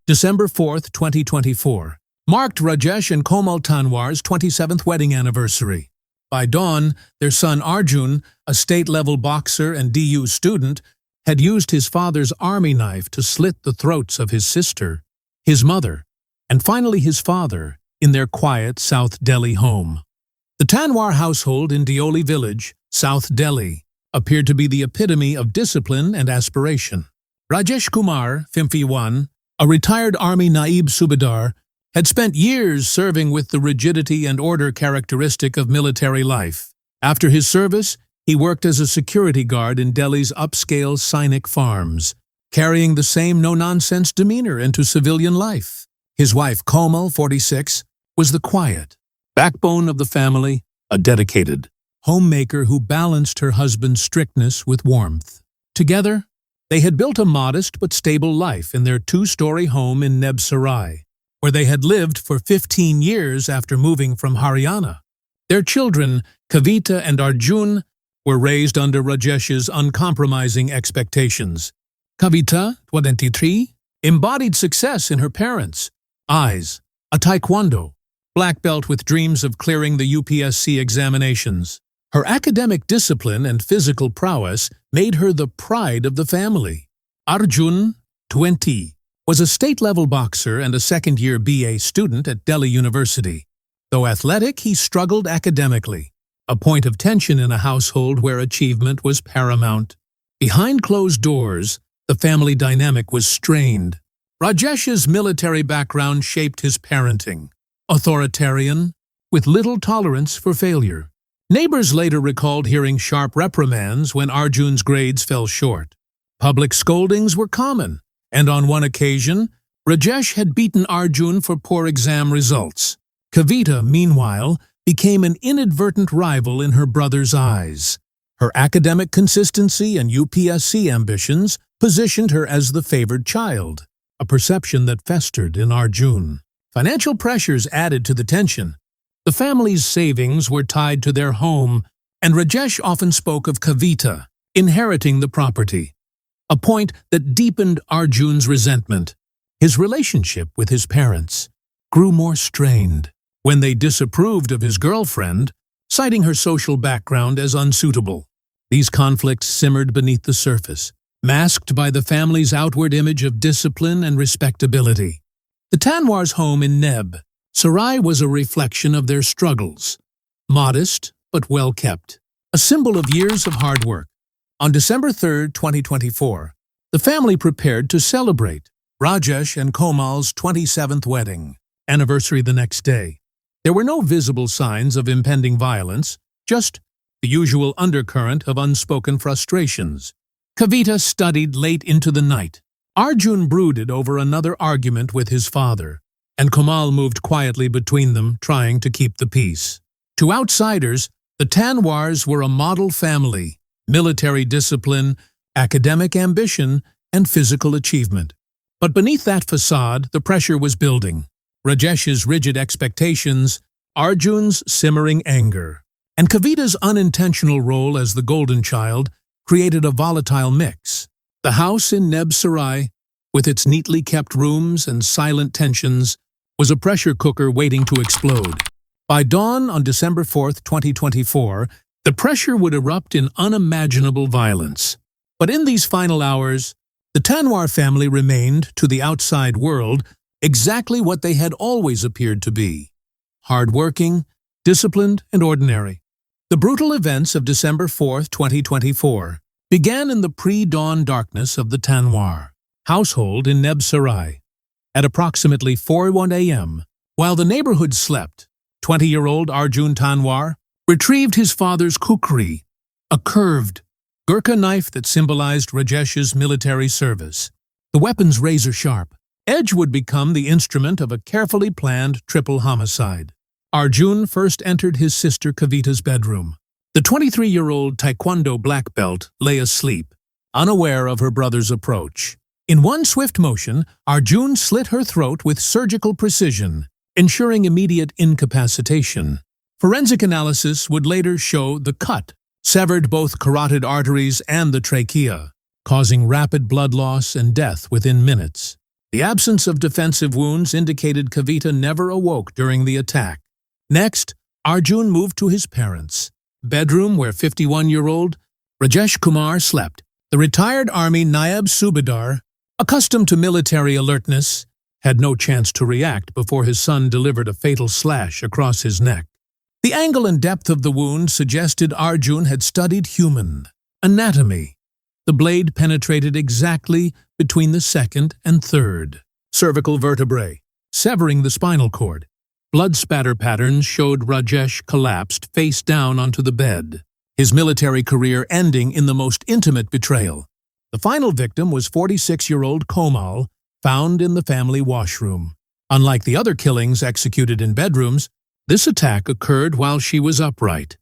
December 4, 2024, marked Rajesh and Komal Tanwar's 27th wedding anniversary. By dawn, their son Arjun, a state-level boxer and DU student, had used his father's army knife to slit the throats of his sister, his mother, and finally his father in their quiet South Delhi home. The Tanoir household in Deoli village, South Delhi, appeared to be the epitome of discipline and aspiration. Rajesh Kumar, 51, a retired army Naib Subedar, had spent years serving with the rigidity and order characteristic of military life. After his service, he worked as a security guard in Delhi's upscale Sainik farms, carrying the same no-nonsense demeanor into civilian life. His wife, Komal, 46, was the quiet backbone of the family, a dedicated homemaker who balanced her husband's strictness with warmth. Together, they had built a modest but stable life in their two-story home in Neb Sarai, where they had lived for 15 years after moving from Haryana. Their children, Kavita and Arjun, were raised under Rajesh's uncompromising expectations. Kavita, 23, embodied success in her parents' eyes, a taekwondo black belt with dreams of clearing the UPSC examinations. Her academic discipline and physical prowess made her the pride of the family. Arjun, 20, was a state-level boxer and a second-year BA student at Delhi University. Though athletic, he struggled academically, a point of tension in a household where achievement was paramount. Behind closed doors, the family dynamic was strained. Rajesh's military background shaped his parenting, authoritarian, with little tolerance for failure. Neighbors later recalled hearing sharp reprimands when Arjun's grades fell short. Public scoldings were common, and on one occasion, Rajesh had beaten Arjun for poor exam results. Kavita, meanwhile, became an inadvertent rival in her brother's eyes. Her academic consistency and UPSC ambitions positioned her as the favored child, a perception that festered in Arjun. Financial pressures added to the tension. The family's savings were tied to their home, and Rajesh often spoke of Kavita inheriting the property, a point that deepened Arjun's resentment. His relationship with his parents grew more strained when they disapproved of his girlfriend, citing her social background as unsuitable. These conflicts simmered beneath the surface, masked by the family's outward image of discipline and respectability. The Tanwar's home in Neb Sarai was a reflection of their struggles, modest but well-kept, a symbol of years of hard work. On December 3, 2024, the family prepared to celebrate Rajesh and Komal's 27th wedding anniversary the next day. There were no visible signs of impending violence, just the usual undercurrent of unspoken frustrations. Kavita studied late into the night. Arjun brooded over another argument with his father, and Komal moved quietly between them, trying to keep the peace. To outsiders, the Tanwars were a model family: military discipline, academic ambition, and physical achievement. But beneath that facade, the pressure was building. Rajesh's rigid expectations, Arjun's simmering anger, and Kavita's unintentional role as the golden child created a volatile mix. The house in Neb Sarai, with its neatly kept rooms and silent tensions, was a pressure cooker waiting to explode. By dawn on December 4, 2024, the pressure would erupt in unimaginable violence. But in these final hours, the Tanoir family remained, to the outside world, exactly what they had always appeared to be: hard-working, disciplined, and ordinary. The brutal events of December 4, 2024, began in the pre-dawn darkness of the Tanoir household in Neb Sarai. At approximately 4:01 a.m., while the neighborhood slept, 20-year-old Arjun Tanwar retrieved his father's kukri, a curved Gurkha knife that symbolized Rajesh's military service. The weapon's razor-sharp edge would become the instrument of a carefully planned triple homicide. Arjun first entered his sister Kavita's bedroom. The 23-year-old taekwondo black belt lay asleep, unaware of her brother's approach. In one swift motion, Arjun slit her throat with surgical precision, ensuring immediate incapacitation. Forensic analysis would later show the cut severed both carotid arteries and the trachea, causing rapid blood loss and death within minutes. The absence of defensive wounds indicated Kavita never awoke during the attack. Next, Arjun moved to his parents' bedroom where 51-year-old Rajesh Kumar slept. The retired Army Nayab Subedar, accustomed to military alertness, had no chance to react before his son delivered a fatal slash across his neck. The angle and depth of the wound suggested Arjun had studied human anatomy. The blade penetrated exactly between the second and third cervical vertebrae, severing the spinal cord. Blood spatter patterns showed Rajesh collapsed face down onto the bed, his military career ending in the most intimate betrayal. The final victim was 46-year-old Komal, found in the family washroom. Unlike the other killings executed in bedrooms, this attack occurred while she was upright,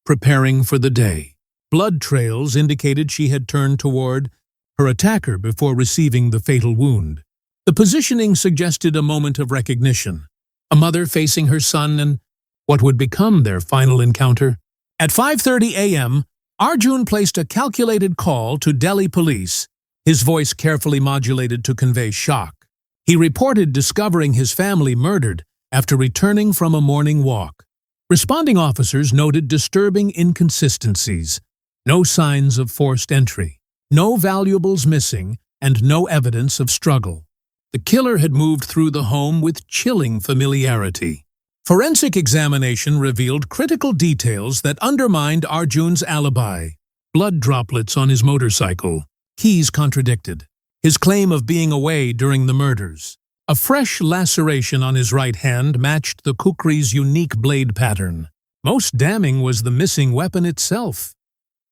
preparing for the day. Blood trails indicated she had turned toward her attacker before receiving the fatal wound. The positioning suggested a moment of recognition, a mother facing her son and what would become their final encounter. At 5:30 a.m., Arjun placed a calculated call to Delhi police, his voice carefully modulated to convey shock. He reported discovering his family murdered after returning from a morning walk. Responding officers noted disturbing inconsistencies, no signs of forced entry, no valuables missing, and no evidence of struggle. The killer had moved through the home with chilling familiarity. Forensic examination revealed critical details that undermined Arjun's alibi. Blood droplets on his motorcycle. Keys contradicted. His claim of being away during the murders. A fresh laceration on his right hand matched the kukri's unique blade pattern. Most damning was the missing weapon itself.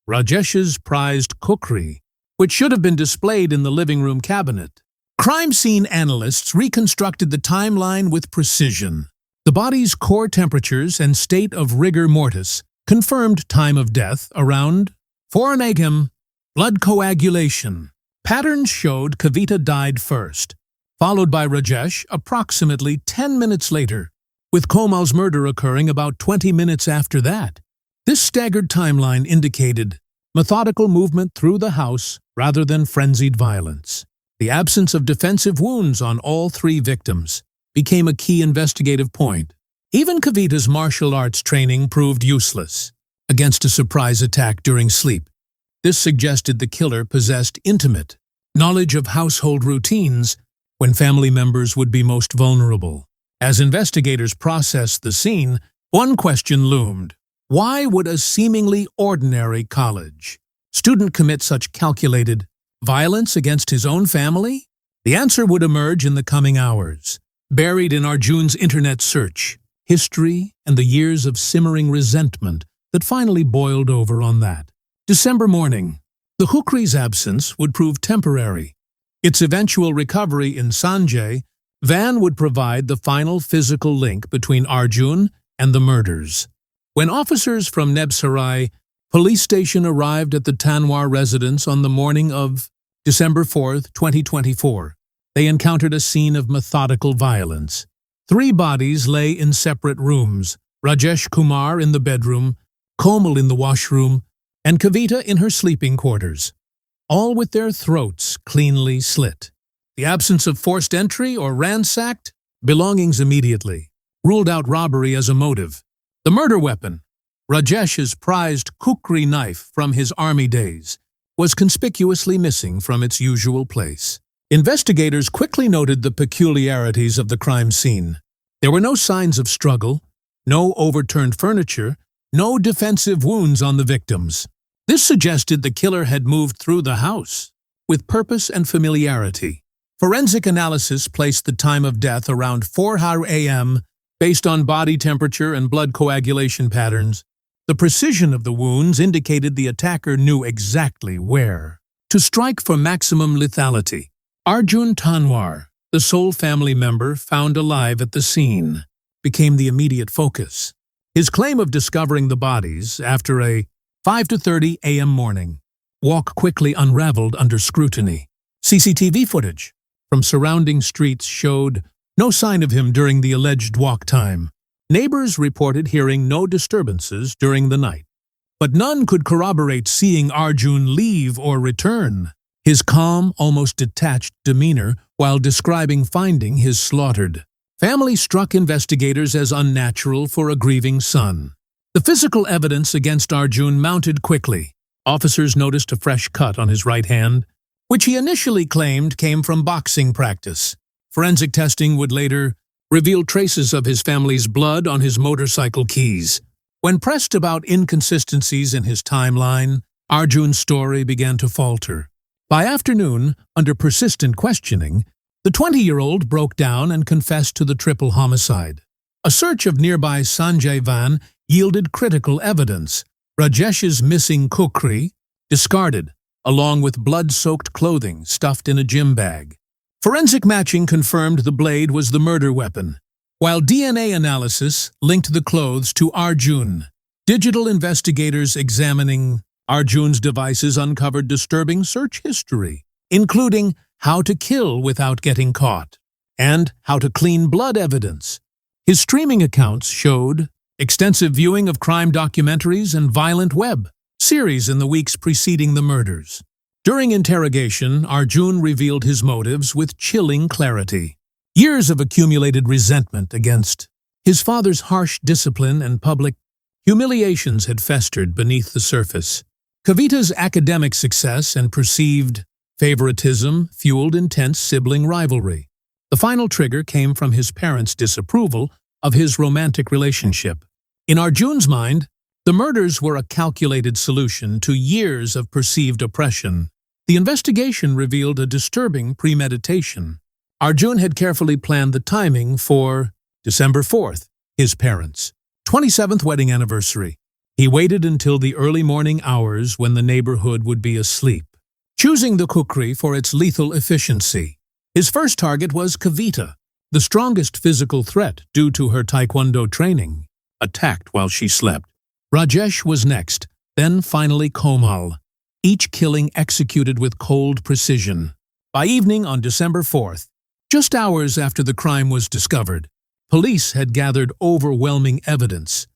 Rajesh's prized kukri, which should have been displayed in the living room cabinet. Crime scene analysts reconstructed the timeline with precision. The body's core temperatures and state of rigor mortis confirmed time of death around 4 a.m. Blood coagulation. Patterns showed Kavita died first, followed by Rajesh approximately 10 minutes later, with Komal's murder occurring about 20 minutes after that. This staggered timeline indicated methodical movement through the house rather than frenzied violence. The absence of defensive wounds on all three victims became a key investigative point. Even Kavita's martial arts training proved useless against a surprise attack during sleep. This suggested the killer possessed intimate knowledge of household routines when family members would be most vulnerable. As investigators processed the scene, one question loomed. Why would a seemingly ordinary college student commit such calculated violence against his own family? The answer would emerge in the coming hours, buried in Arjun's internet search, history, and the years of simmering resentment that finally boiled over on that December morning. The kukri's absence would prove temporary. Its eventual recovery in Sanjay van would provide the final physical link between Arjun and the murders. When officers from Neb Sarai police station arrived at the Tanoir residence on the morning of December 4, 2024, they encountered a scene of methodical violence. 3 bodies lay in separate rooms, Rajesh Kumar in the bedroom, Komal in the washroom, and Kavita in her sleeping quarters, all with their throats cleanly slit. The absence of forced entry or ransacked belongings immediately ruled out robbery as a motive. The murder weapon, Rajesh's prized kukri knife from his army days, was conspicuously missing from its usual place. Investigators quickly noted the peculiarities of the crime scene. There were no signs of struggle, no overturned furniture, no defensive wounds on the victims. This suggested the killer had moved through the house with purpose and familiarity. Forensic analysis placed the time of death around 4 a.m. based on body temperature and blood coagulation patterns. The precision of the wounds indicated the attacker knew exactly where to strike for maximum lethality. Arjun Tanwar, the sole family member found alive at the scene, became the immediate focus. His claim of discovering the bodies after a 5:30 a.m. morning walk quickly unraveled under scrutiny. CCTV footage from surrounding streets showed no sign of him during the alleged walk time. Neighbors reported hearing no disturbances during the night, but none could corroborate seeing Arjun leave or return. his calm, almost detached demeanor while describing finding his slaughtered family struck investigators as unnatural for a grieving son. The physical evidence against Arjun mounted quickly. Officers noticed a fresh cut on his right hand, which he initially claimed came from boxing practice. Forensic testing would later reveal traces of his family's blood on his motorcycle keys. When pressed about inconsistencies in his timeline, Arjun's story began to falter. By afternoon, under persistent questioning, the 20-year-old broke down and confessed to the triple homicide. A search of nearby Sanjay van yielded critical evidence. Rajesh's missing kukri, discarded, along with blood-soaked clothing stuffed in a gym bag. Forensic matching confirmed the blade was the murder weapon, while DNA analysis linked the clothes to Arjun. Digital investigators examining Arjun's devices uncovered disturbing search history, including how to kill without getting caught and how to clean blood evidence. His streaming accounts showed extensive viewing of crime documentaries and violent web series in the weeks preceding the murders. During interrogation, Arjun revealed his motives with chilling clarity. Years of accumulated resentment against his father's harsh discipline and public humiliations had festered beneath the surface. Kavita's academic success and perceived favoritism fueled intense sibling rivalry. The final trigger came from his parents' disapproval of his romantic relationship. In Arjun's mind, the murders were a calculated solution to years of perceived oppression. The investigation revealed a disturbing premeditation. Arjun had carefully planned the timing for December 4th, his parents' 27th wedding anniversary. He waited until the early morning hours when the neighborhood would be asleep, choosing the kukri for its lethal efficiency. His first target was Kavita, the strongest physical threat due to her taekwondo training, attacked while she slept. Rajesh was next, then finally Komal, each killing executed with cold precision. By evening on December 4th, just hours after the crime was discovered, police had gathered overwhelming evidence.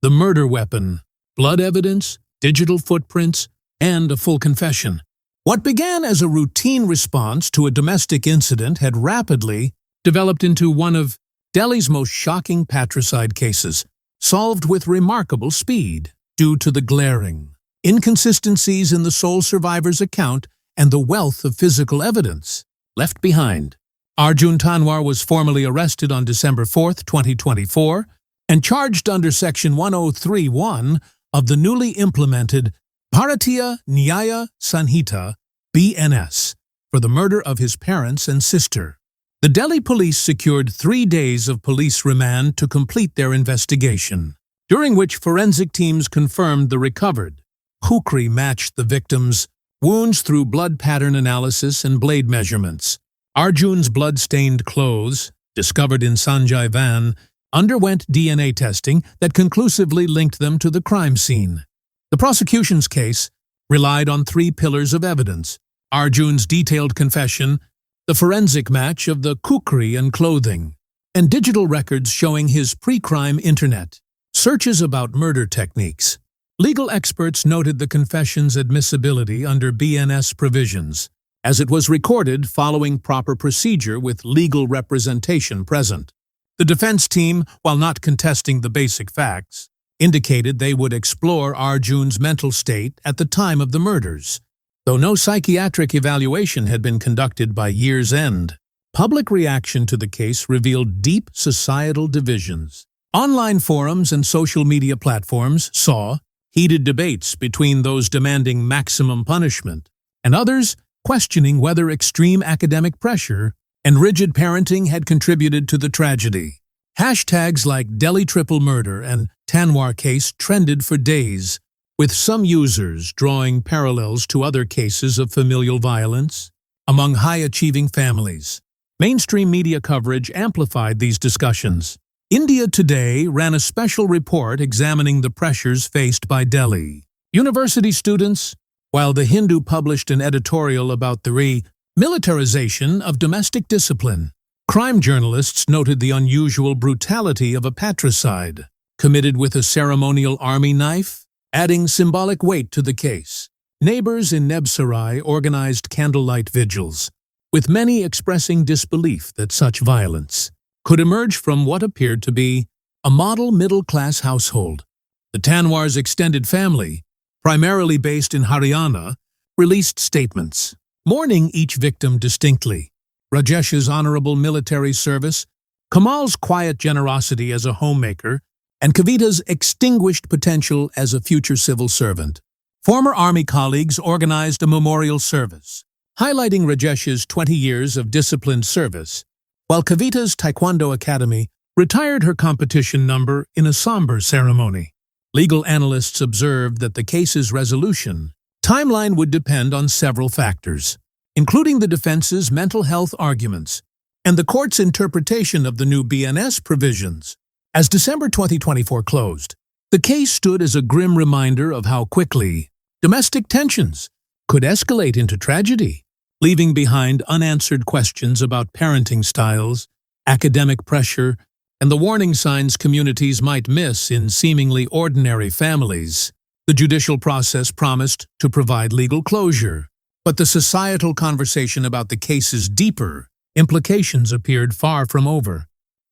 The murder weapon, blood evidence, digital footprints, and a full confession. What began as a routine response to a domestic incident had rapidly developed into one of Delhi's most shocking patricide cases, solved with remarkable speed due to the glaring inconsistencies in the sole survivor's account and the wealth of physical evidence left behind. Arjun Tanwar was formally arrested on December 4, 2024, and charged under Section 1031 of the newly implemented Bharatiya Nyaya Sanhita (BNS) for the murder of his parents and sister. The Delhi police secured 3 days of police remand to complete their investigation, during which forensic teams confirmed the recovered kukri matched the victim's wounds through blood pattern analysis and blade measurements. Arjun's blood-stained clothes, discovered in Sanjay van, underwent DNA testing that conclusively linked them to the crime scene. The prosecution's case relied on 3 pillars of evidence: Arjun's detailed confession, the forensic match of the kukri and clothing, and digital records showing his pre-crime internet searches about murder techniques. Legal experts noted the confession's admissibility under BNS provisions, as it was recorded following proper procedure with legal representation present. The defense team, while not contesting the basic facts, indicated they would explore Arjun's mental state at the time of the murders. Though no psychiatric evaluation had been conducted by year's end, public reaction to the case revealed deep societal divisions. Online forums and social media platforms saw heated debates between those demanding maximum punishment and others questioning whether extreme academic pressure and rigid parenting had contributed to the tragedy. Hashtags like Delhi triple murder and Tanoir case trended for days, with some users drawing parallels to other cases of familial violence among high-achieving families. Mainstream media coverage amplified these discussions. India Today ran a special report examining the pressures faced by Delhi university students, while The Hindu published an editorial about the militarization of domestic discipline. Crime journalists noted the unusual brutality of a patricide committed with a ceremonial army knife, adding symbolic weight to the case. neighbors in Neb Sarai organized candlelight vigils, with many expressing disbelief that such violence could emerge from what appeared to be a model middle-class household. The Tanoir's extended family, primarily based in Haryana, released statements, mourning each victim distinctly. Rajesh's honorable military service, Kamal's quiet generosity as a homemaker, and Kavita's extinguished potential as a future civil servant. Former army colleagues organized a memorial service, highlighting Rajesh's 20 years of disciplined service, while Kavita's Taekwondo Academy retired her competition number in a somber ceremony. Legal analysts observed that the case's resolution timeline would depend on several factors, including the defense's mental health arguments and the court's interpretation of the new BNS provisions. As December 2024 closed, the case stood as a grim reminder of how quickly domestic tensions could escalate into tragedy, leaving behind unanswered questions about parenting styles, academic pressure, and the warning signs communities might miss in seemingly ordinary families. The judicial process promised to provide legal closure, but the societal conversation about the case's deeper implications appeared far from over.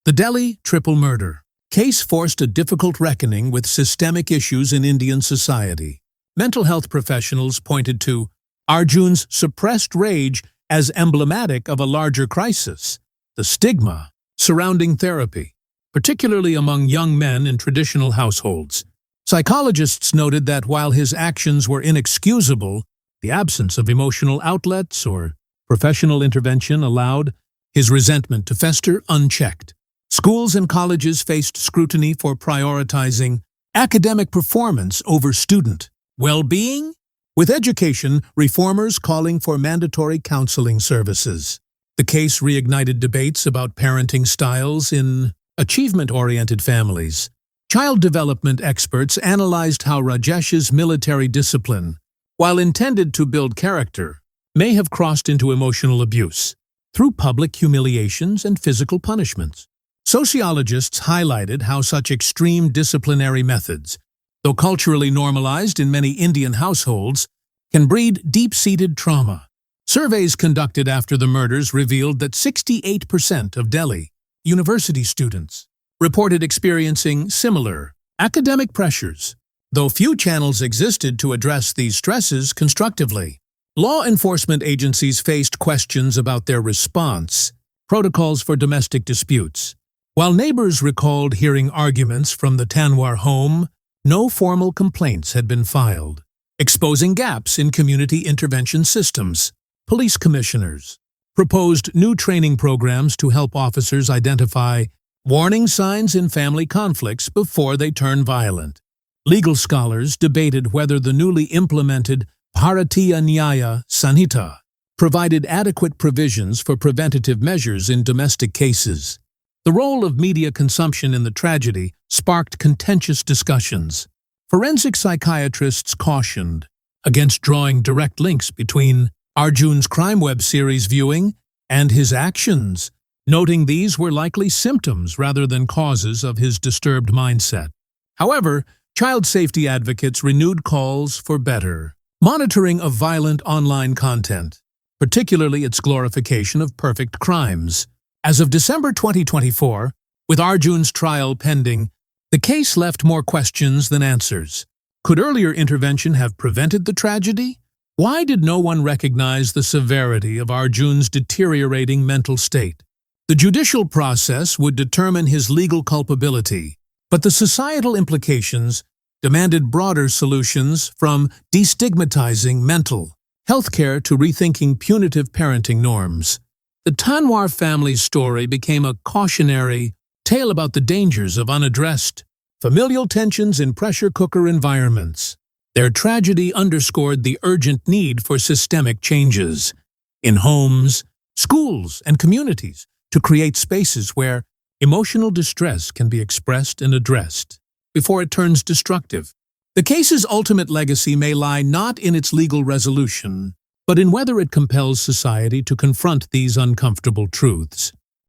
The Delhi triple murder case forced a difficult reckoning with systemic issues in Indian society. Mental health professionals pointed to Arjun's suppressed rage as emblematic of a larger crisis, the stigma surrounding therapy, particularly among young men in traditional households. Psychologists noted that while his actions were inexcusable, the absence of emotional outlets or professional intervention allowed his resentment to fester unchecked. Schools and colleges faced scrutiny for prioritizing academic performance over student well-being, with education reformers calling for mandatory counseling services. The case reignited debates about parenting styles in achievement-oriented families. Child development experts analyzed how Rajesh's military discipline, while intended to build character, may have crossed into emotional abuse through public humiliations and physical punishments. Sociologists highlighted how such extreme disciplinary methods, though culturally normalized in many Indian households, can breed deep-seated trauma. Surveys conducted after the murders revealed that 68% of Delhi university students reported experiencing similar academic pressures, though few channels existed to address these stresses constructively. Law enforcement agencies faced questions about their response protocols for domestic disputes. While neighbors recalled hearing arguments from the Tanoir home, no formal complaints had been filed, exposing gaps in community intervention systems. Police commissioners proposed new training programs to help officers identify warning signs in family conflicts before they turn violent. Legal scholars debated whether the newly implemented Bharatiya Nyaya Sanhita provided adequate provisions for preventative measures in domestic cases. The role of media consumption in the tragedy sparked contentious discussions. Forensic psychiatrists cautioned against drawing direct links between Arjun's crime web series viewing and his actions, noting these were likely symptoms rather than causes of his disturbed mindset. However, child safety advocates renewed calls for better monitoring of violent online content, particularly its glorification of perfect crimes. As of December 2024, with Arjun's trial pending, the case left more questions than answers. Could earlier intervention have prevented the tragedy? Why did no one recognize the severity of Arjun's deteriorating mental state? The judicial process would determine his legal culpability, but the societal implications demanded broader solutions, from destigmatizing mental health care to rethinking punitive parenting norms. The Tanoir family's story became a cautionary tale about the dangers of unaddressed familial tensions in pressure cooker environments. Their tragedy underscored the urgent need for systemic changes in homes, schools, and communities to create spaces where emotional distress can be expressed and addressed before it turns destructive. The case's ultimate legacy may lie not in its legal resolution, but in whether it compels society to confront these uncomfortable truths.